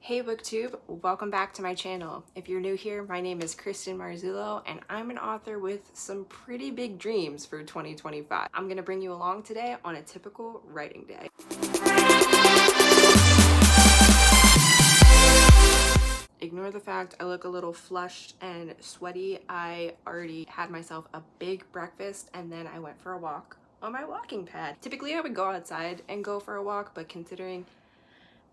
Hey BookTube, welcome back to my channel. If you're new here, my name is Kristen Marzullo and I'm an author with some pretty big dreams for 2025. I'm gonna bring you along today on a typical writing day. Ignore the fact I look a little flushed and sweaty. I already had myself a big breakfast and then I went for a walk on my walking pad. Typically I would go outside and go for a walk, but considering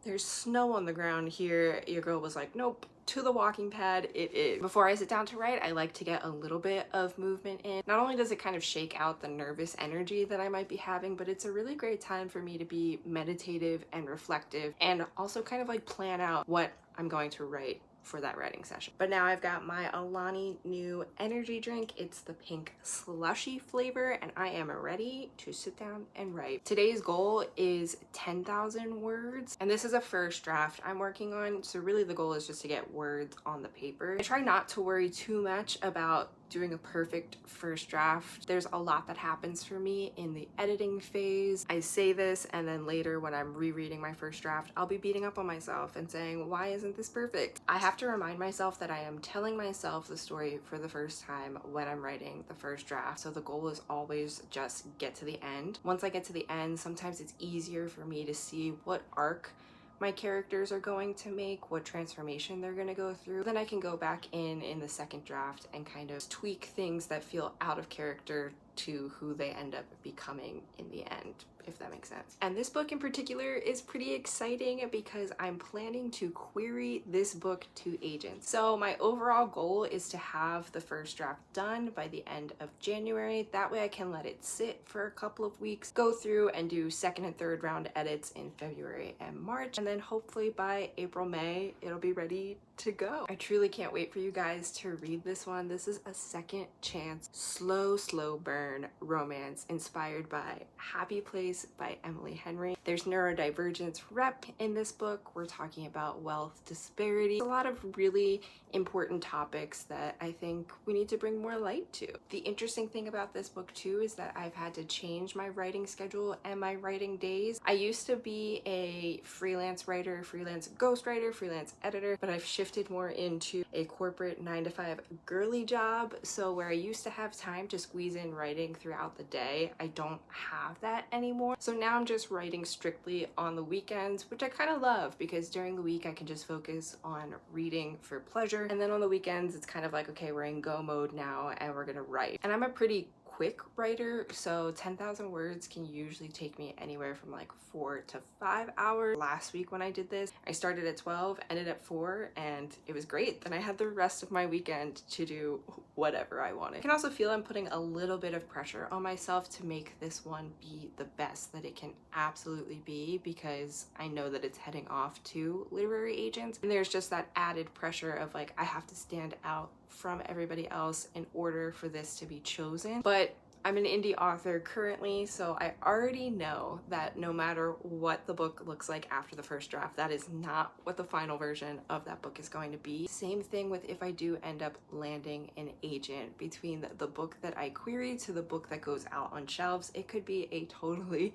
there's snow on the ground here, your girl was like, nope, to the walking pad it is. Before I sit down to write, I like to get a little bit of movement in. Not only does it kind of shake out the nervous energy that I might be having, but it's a really great time for me to be meditative and reflective and also kind of like plan out what I'm going to write for that writing session. But now I've got my Alani new energy drink. It's the pink slushy flavor and I am ready to sit down and write. Today's goal is 10,000 words and this is a first draft I'm working on, so really the goal is just to get words on the paper. I try not to worry too much about doing a perfect first draft. There's a lot that happens for me in the editing phase. I say this and then later when I'm rereading my first draft, I'll be beating up on myself and saying, why isn't this perfect? I have to remind myself that I am telling myself the story for the first time when I'm writing the first draft. So the goal is always just get to the end. Once I get to the end, sometimes it's easier for me to see what arc my characters are going to make, what transformation they're going to go through. Then I can go back in the second draft and kind of tweak things that feel out of character to who they end up becoming in the end, if that makes sense. And this book in particular is pretty exciting because I'm planning to query this book to agents. So my overall goal is to have the first draft done by the end of January. That way I can let it sit for a couple of weeks, go through and do second and third round edits in February and March, and then hopefully by April, May, it'll be ready to go. I truly can't wait for you guys to read this one. This is a second chance, slow burn romance inspired by Happy Place by Emily Henry. There's neurodivergence rep in this book. We're talking about wealth disparity. A lot of really important topics that I think we need to bring more light to. The interesting thing about this book too is that I've had to change my writing schedule and my writing days. I used to be a freelance writer, freelance ghostwriter, freelance editor, but I've shifted more into a corporate 9-to-5 girly job. So where I used to have time to squeeze in writing throughout the day, I don't have that anymore. So now I'm just writing strictly on the weekends, which I kind of love because during the week I can just focus on reading for pleasure. And then on the weekends, it's kind of like, okay, we're in go mode now and we're gonna write. And I'm a pretty quick writer, so 10,000 words can usually take me anywhere from like 4 to 5 hours. Last week when I did this, I started at 12, ended at 4, and it was great. Then I had the rest of my weekend to do whatever I wanted. I can also feel I'm putting a little bit of pressure on myself to make this one be the best that it can absolutely be because I know that it's heading off to literary agents, and there's just that added pressure of like, I have to stand out from everybody else in order for this to be chosen. But I'm an indie author currently, so I already know that no matter what the book looks like after the first draft, that is not what the final version of that book is going to be. Same thing with if I do end up landing an agent. Between the book that I query to the book that goes out on shelves, it could be a totally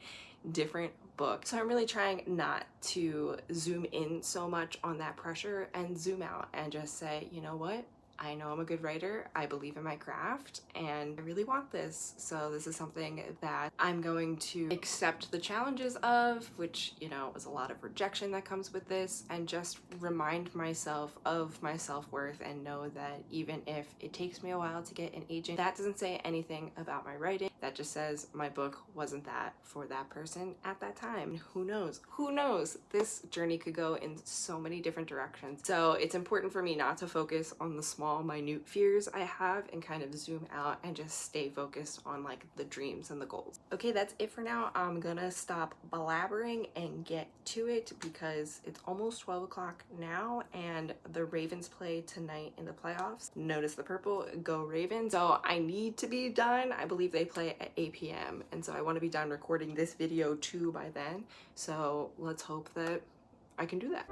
different book. So I'm really trying not to zoom in so much on that pressure and zoom out and just say, you know what? I know I'm a good writer, I believe in my craft, and I really want this. So this is something that I'm going to accept the challenges of, which, you know, is a lot of rejection that comes with this, and just remind myself of my self-worth and know that even if it takes me a while to get an agent, that doesn't say anything about my writing. That just says my book wasn't that for that person at that time. And who knows? Who knows? This journey could go in so many different directions. So it's important for me not to focus on the small minute fears I have and kind of zoom out and just stay focused on like the dreams and the goals. Okay, that's it for now. I'm gonna stop blabbering and get to it because it's almost 12 o'clock now and the Ravens play tonight in the playoffs. Notice the purple, go Ravens. So I need to be done. I believe they play at 8 p.m. and so I want to be done recording this video too by then. So let's hope that I can do that.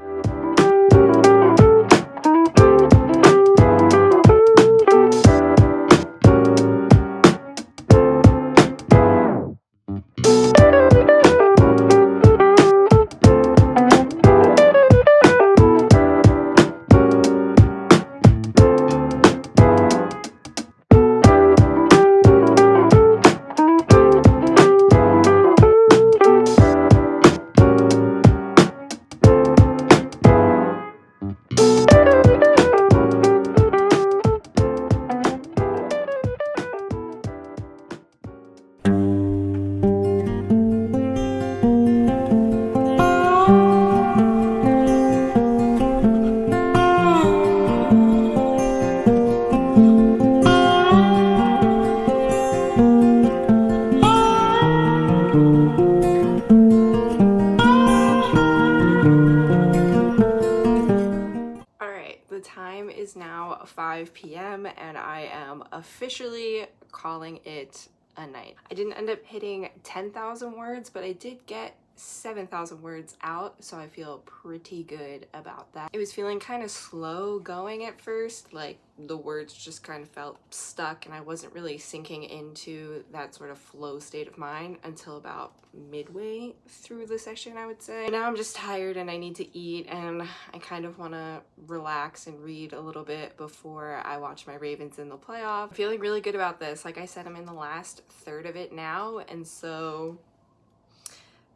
is now 5 p.m. and I am officially calling it a night. I didn't end up hitting 10,000 words, but I did get 7,000 words out, so I feel pretty good about that. It was feeling kind of slow going at first, like the words just kind of felt stuck and I wasn't really sinking into that sort of flow state of mind until about midway through the session, I would say. Now I'm just tired and I need to eat, and I kind of want to relax and read a little bit before I watch my Ravens in the playoff. I'm feeling really good about this. Like I said, I'm in the last third of it now, and so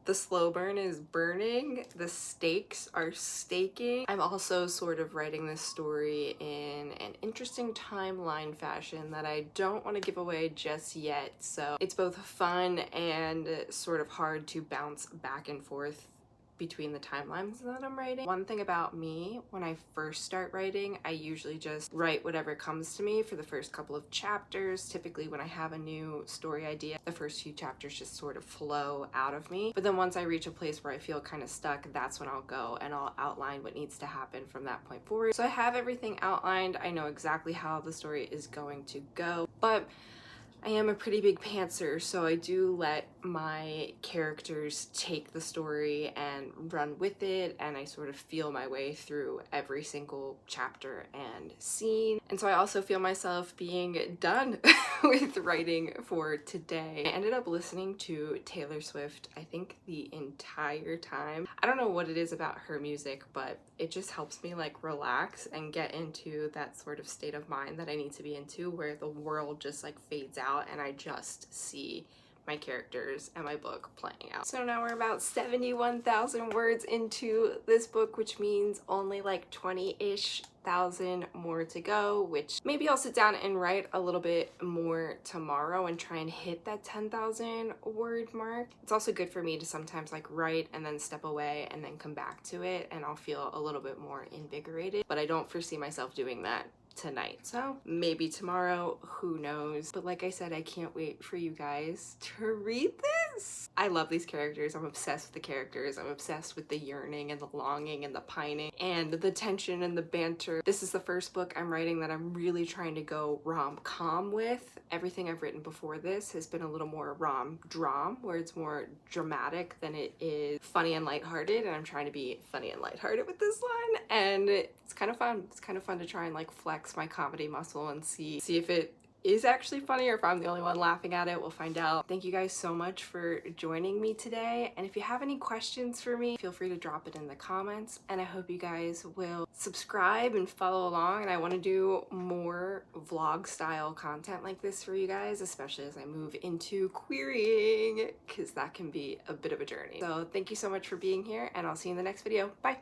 the slow burn is burning, the stakes are staking. I'm also sort of writing this story in an interesting timeline fashion that I don't want to give away just yet, so it's both fun and sort of hard to bounce back and forth between the timelines that I'm writing. One thing about me, when I first start writing, I usually just write whatever comes to me for the first couple of chapters. Typically when I have a new story idea, the first few chapters just sort of flow out of me. But then once I reach a place where I feel kind of stuck, that's when I'll go and I'll outline what needs to happen from that point forward. So I have everything outlined. I know exactly how the story is going to go, but I am a pretty big pantser, so I do let my characters take the story and run with it, and I sort of feel my way through every single chapter and scene. And so I also feel myself being done with writing for today. I ended up listening to Taylor Swift, I think, the entire time. I don't know what it is about her music, but it just helps me like relax and get into that sort of state of mind that I need to be into, where the world just like fades out and I just see my characters and my book playing out. So now we're about 71,000 words into this book, which means only like 20-ish thousand more to go, which maybe I'll sit down and write a little bit more tomorrow and try and hit that 10,000 word mark. It's also good for me to sometimes like write and then step away and then come back to it, and I'll feel a little bit more invigorated, but I don't foresee myself doing that tonight. So maybe tomorrow, who knows? But like I said, I can't wait for you guys to read this. I love these characters. I'm obsessed with the characters. I'm obsessed with the yearning and the longing and the pining and the tension and the banter. This is the first book I'm writing that I'm really trying to go rom-com with. Everything I've written before this has been a little more rom-dram, where it's more dramatic than it is funny and lighthearted, and I'm trying to be funny and lighthearted with this one, and it's kind of fun. It's kind of fun to try and like flex my comedy muscle and see if it is actually funny or if I'm the only one laughing at it. We'll find out. Thank you guys so much for joining me today, and if you have any questions for me, feel free to drop it in the comments, and I hope you guys will subscribe and follow along. And I want to do more vlog style content like this for you guys, especially as I move into querying, because that can be a bit of a journey. So thank you so much for being here, and I'll see you in the next video. Bye.